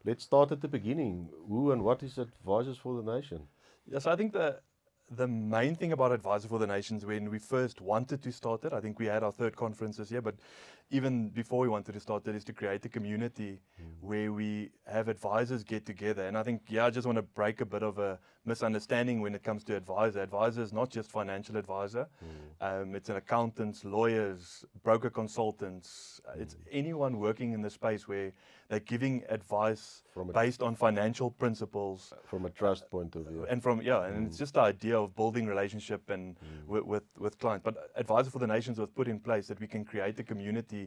let's start at the beginning. Who and what is Advisors for the Nation? Yes, I think the main thing about Advisor for the Nations, when we first wanted to start it, I think we had our third conference this year, but even before we wanted to start it, is to create a community where we have advisors get together. And I think, I just want to break a bit of a misunderstanding when it comes to advisor. Advisor is not just financial advisor. It's an accountants, lawyers, broker consultants. It's anyone working in the space where they're giving advice based on financial principles. From a trust point of view. And and it's just the idea of building relationship and with clients. But Advisor for the Nations was put in place that we can create a community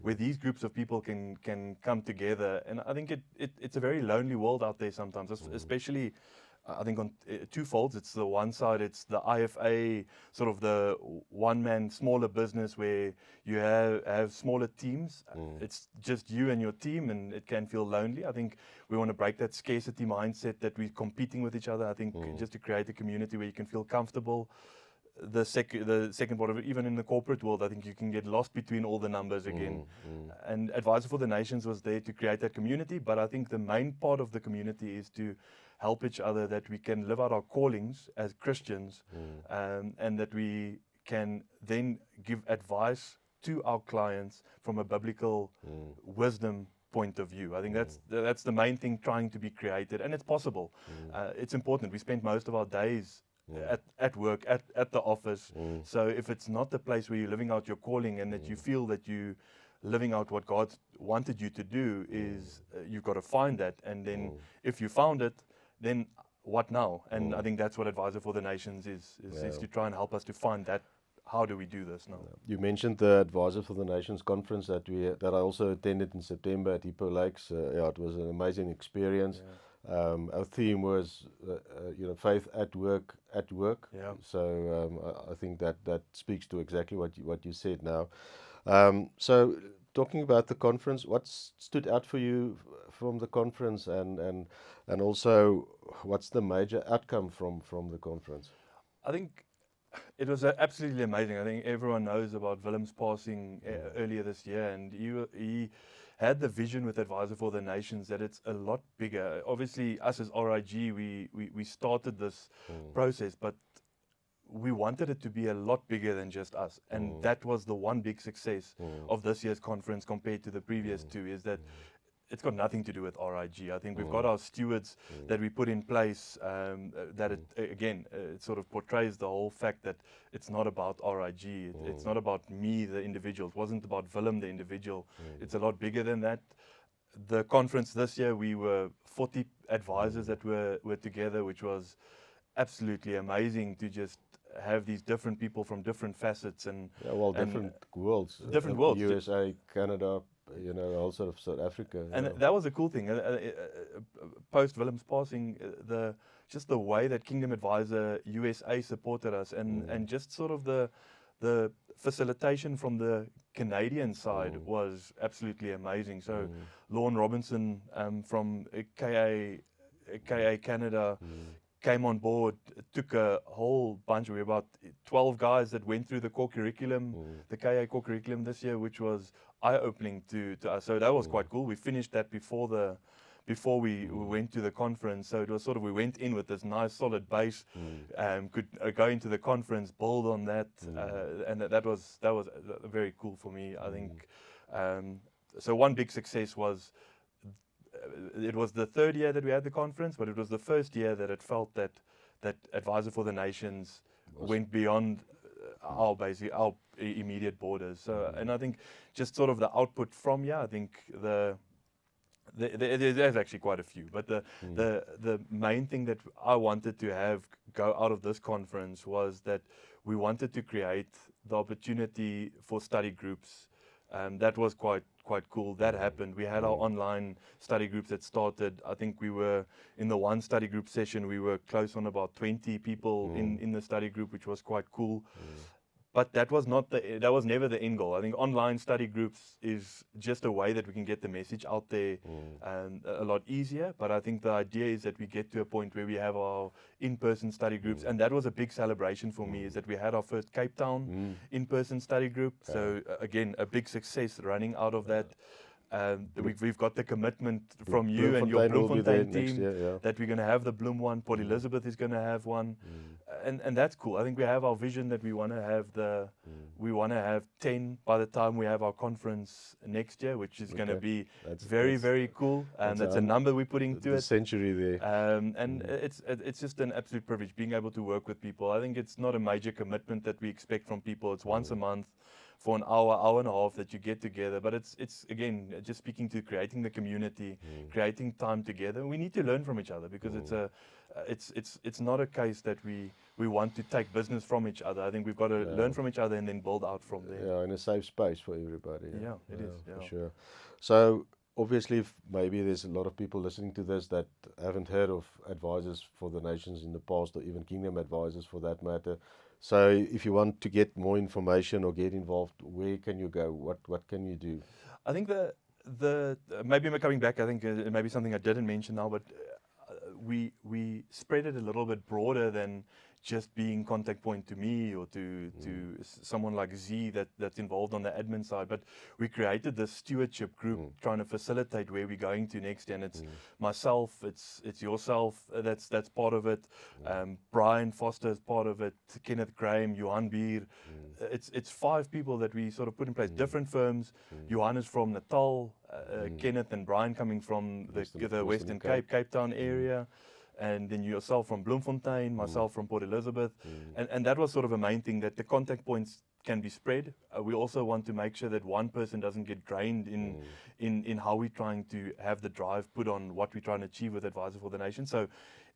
where these groups of people can come together. And I think it's a very lonely world out there sometimes, especially I think on two folds. It's the one side, it's the IFA, sort of the one-man smaller business where you have smaller teams. It's just you and your team, and it can feel lonely. I think we want to break that scarcity mindset that we're competing with each other. I think just to create a community where you can feel comfortable. The second part of it, even in the corporate world, I think you can get lost between all the numbers again. And Advisor for the Nations was there to create that community, but I think the main part of the community is to help each other, that we can live out our callings as Christians, and that we can then give advice to our clients from a biblical wisdom point of view. I think that's the main thing trying to be created, and it's possible. It's important. We spend most of our days at work, at the office. So if it's not the place where you're living out your calling and that you feel that you living out what God wanted you to do, is you've got to find that. And then if you found it, then what now? And I think that's what Advisor for the Nations is to try and help us to find that. How do we do this now? You mentioned the Advisor for the Nations conference that I also attended in September at Hippo Lakes. It was an amazing experience. Our theme was, faith at work. So I think that speaks to exactly what you said now. So talking about the conference, what stood out for you from the conference, and also what's the major outcome from the conference? I think it was absolutely amazing. I think everyone knows about Willem's passing earlier this year, and he had the vision with Advisor for the Nations that it's a lot bigger. Obviously, us as RIG, we started this process, but we wanted it to be a lot bigger than just us. And that was the one big success of this year's conference compared to the previous two, is that it's got nothing to do with RIG. I think we've got our stewards that we put in place, that it sort of portrays the whole fact that it's not about RIG. It's not about me, the individual. It wasn't about Willem, the individual. It's a lot bigger than that. The conference this year, we were 40 advisors that were together, which was absolutely amazing to just have these different people from different facets and different worlds. Different worlds. USA, Canada, also of South Africa. And that was a cool thing. Post Willem's passing, just the way that Kingdom Advisor USA supported us, and just sort of the facilitation from the Canadian side was absolutely amazing. So Lorne Robinson from KA Canada came on board, took a whole bunch. We were about 12 guys that went through the core curriculum, the KA core curriculum this year, which was eye-opening to us. So that was quite cool. We finished that before we went to the conference. So it was sort of, we went in with this nice solid base, could go into the conference, build on that, and that was very cool for me. I think so. One big success was, it was the third year that we had the conference, but it was the first year that it felt that Advisor for the Nations went beyond our immediate borders. So, and I think just sort of the output from I think there's actually quite a few, but the main thing that I wanted to have go out of this conference was that we wanted to create the opportunity for study groups. That was quite cool. That happened. We had our online study groups that started. I think we were in the one study group session, we were close on about 20 people in the study group, which was quite cool. But that was never the end goal. I think online study groups is just a way that we can get the message out there a lot easier. But I think the idea is that we get to a point where we have our in-person study groups. And that was a big celebration for me, is that we had our first Cape Town in-person study group. So again, a big success running out of that. We've got the commitment from you and your Bloemfontein will be there Bloemfontein next team year, yeah. that we're going to have the Bloem one. Port Elizabeth is going to have one, and that's cool. I think we have our vision that we want to have we want to have 10 by the time we have our conference next year, which is going to be very cool. And that's a number we're putting to the it. century there. And it's just an absolute privilege being able to work with people. I think it's not a major commitment that we expect from people. It's once a month for an hour and a half that you get together. But it's again just speaking to creating the community, creating time together. We need to learn from each other because it's not a case that we want to take business from each other. I think we've got to learn from each other and then build out from there. Yeah, in a safe space for everybody. Yeah, it is. For sure. So obviously, maybe there's a lot of people listening to this that haven't heard of Advisors for the Nations in the past, or even Kingdom Advisors for that matter. So if you want to get more information or get involved, where can you go? What can you do? I think the maybe I'm coming back. I think maybe something I didn't mention now, but we spread it a little bit broader than just being contact point to me or to someone like Z that's involved on the admin side. But we created this stewardship group trying to facilitate where we're going to next. And it's myself, it's yourself, that's part of it. Brian Foster is part of it, Kenneth Graham, Johan Beer. It's 5 people that we sort of put in place, different firms. Johan is from Natal, Kenneth and Brian coming from the Western Cape Town area. And then yourself from Bloemfontein, myself from Port Elizabeth. And that was sort of a main thing, that the contact points can be spread. We also want to make sure that one person doesn't get drained in how we're trying to have the drive put on what we're trying to achieve with Advisor for the Nation. So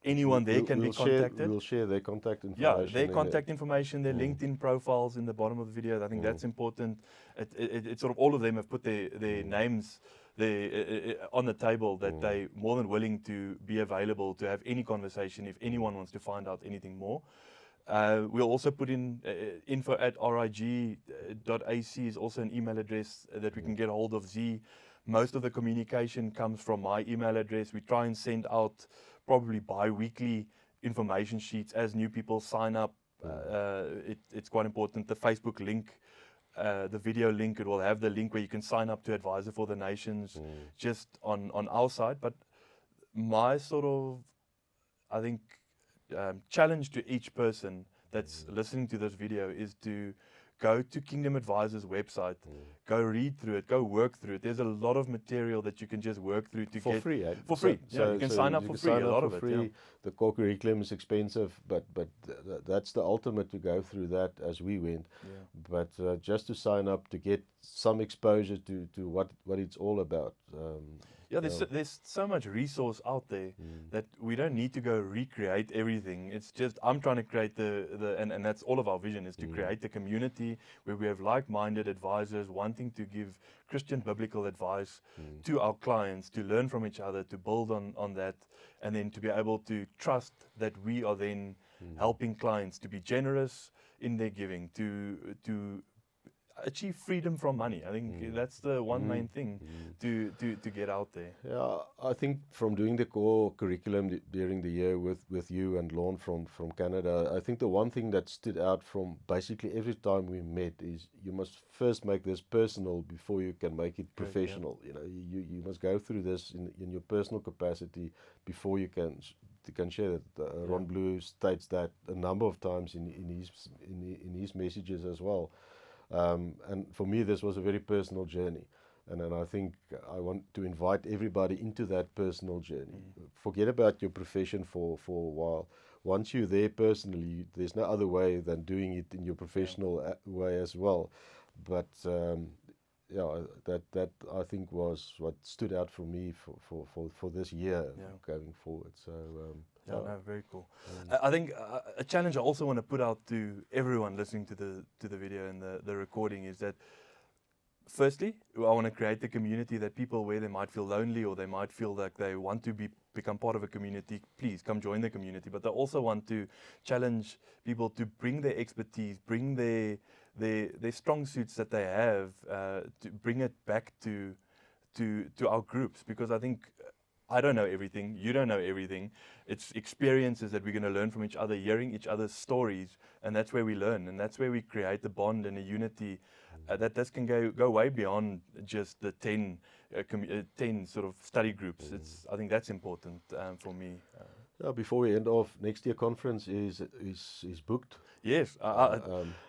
anyone there can be contacted. We'll share their contact information. Yeah, their contact information, their LinkedIn profiles in the bottom of the video. I think that's important. It's sort of all of them have put their names on the table, that they're more than willing to be available to have any conversation if anyone wants to find out anything more. We'll also put in info@rig.ac is also an email address that we can get hold of Z. Most of the communication comes from my email address. We try and send out probably bi-weekly information sheets as new people sign up. It's quite important. The Facebook link, the video link, it will have the link where you can sign up to Advisor for the Nations just on our side. But my sort of, I think, challenge to each person that's listening to this video is to go to Kingdom Advisors website, go read through it, go work through it. There's a lot of material that you can just work through to for get free. For free. So you can sign up for free. A lot of it. Yeah. The core curriculum is expensive, but that's the ultimate, to go through that as we went. Yeah. But just to sign up to get some exposure to what it's all about. There's so much resource out there that we don't need to go recreate everything. It's just I'm trying to create and that's all of our vision, is to create the community where we have like-minded advisors wanting to give Christian biblical advice to our clients, to learn from each other, to build on that, and then to be able to trust that we are then helping clients to be generous in their giving, to achieve freedom from money. I think that's the one main thing to get out there. Yeah, I think from doing the core curriculum during the year with you and Lorne from Canada, I think the one thing that stood out from basically every time we met is you must first make this personal before you can make it professional. Yeah. You know, you must go through this in your personal capacity before you can share that. Ron Blue states that a number of times in his messages as well. And for me, this was a very personal journey. And I think I want to invite everybody into that personal journey. Forget about your profession for a while. Once you're there personally, there's no other way than doing it in your professional way as well. But that I think was what stood out for me for this year going forward. So very cool. I think a challenge I also want to put out to everyone listening to the video and the recording is that, firstly, I want to create the community that people, where they might feel lonely or they might feel like they want to become part of a community, please come join the community. But I also want to challenge people to bring their expertise, bring their strong suits that they have, to bring it back to our groups, because I think I don't know everything. You don't know everything. It's experiences that we're going to learn from each other, hearing each other's stories, and that's where we learn, and that's where we create the bond and a unity that this can go way beyond just the 10 sort of study groups. I think that's important for me. Before we end off, next year conference is booked. Yes,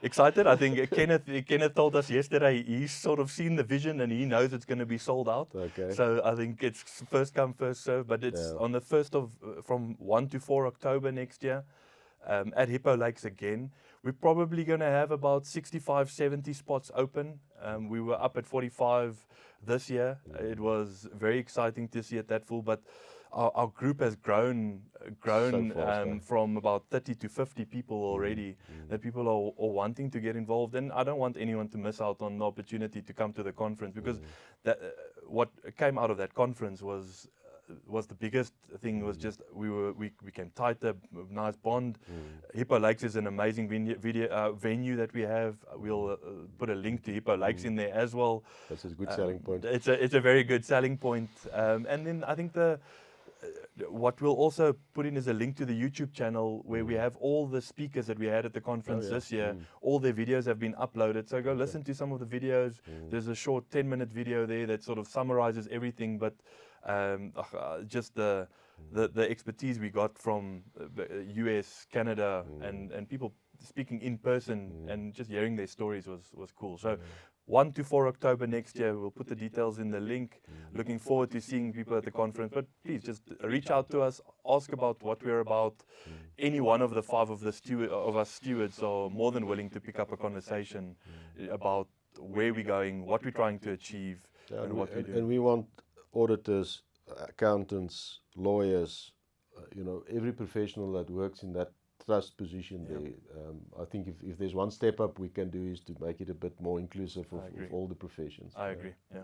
excited. I think Kenneth told us yesterday he's sort of seen the vision and he knows it's going to be sold out. Okay. So I think it's first come, first serve. But it's on the 1st from 1 to 4 October next year at Hippo Lakes again. We're probably going to have about 65, 70 spots open. We were up at 45 this year. It was very exciting to see it that full, but our group has grown So fast, from about 30 to 50 people already, that people are wanting to get involved. And I don't want anyone to miss out on the opportunity to come to the conference, because what came out of that conference was the biggest thing. Was just we became tighter, nice bond. Hippo Lakes is an amazing venue that we have. We'll put a link to Hippo Lakes in there as well. That's a good selling point. It's a very good selling point. And then I think what we'll also put in is a link to the YouTube channel where we have all the speakers that we had at the conference this year. All their videos have been uploaded. So go listen to some of the videos. There's a short 10-minute video there that sort of summarizes everything, but just the expertise we got from US, Canada, and people speaking in person and just hearing their stories was cool. So 1 to 4 October next year, we'll put the details in the link. Looking forward to seeing people at the conference, but please just reach out to us, ask about what we're about. Any one of the 5 of us stewards are more than willing to pick up a conversation about where we're going, what we're trying to achieve, and what we do. And we want auditors, accountants, lawyers, every professional that works in that trust position there. I think if there's one step up we can do is to make it a bit more inclusive of all the professions. I agree. Yeah.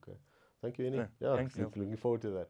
Okay. Thank you, Annie. Thanks, Neil. Looking forward to that.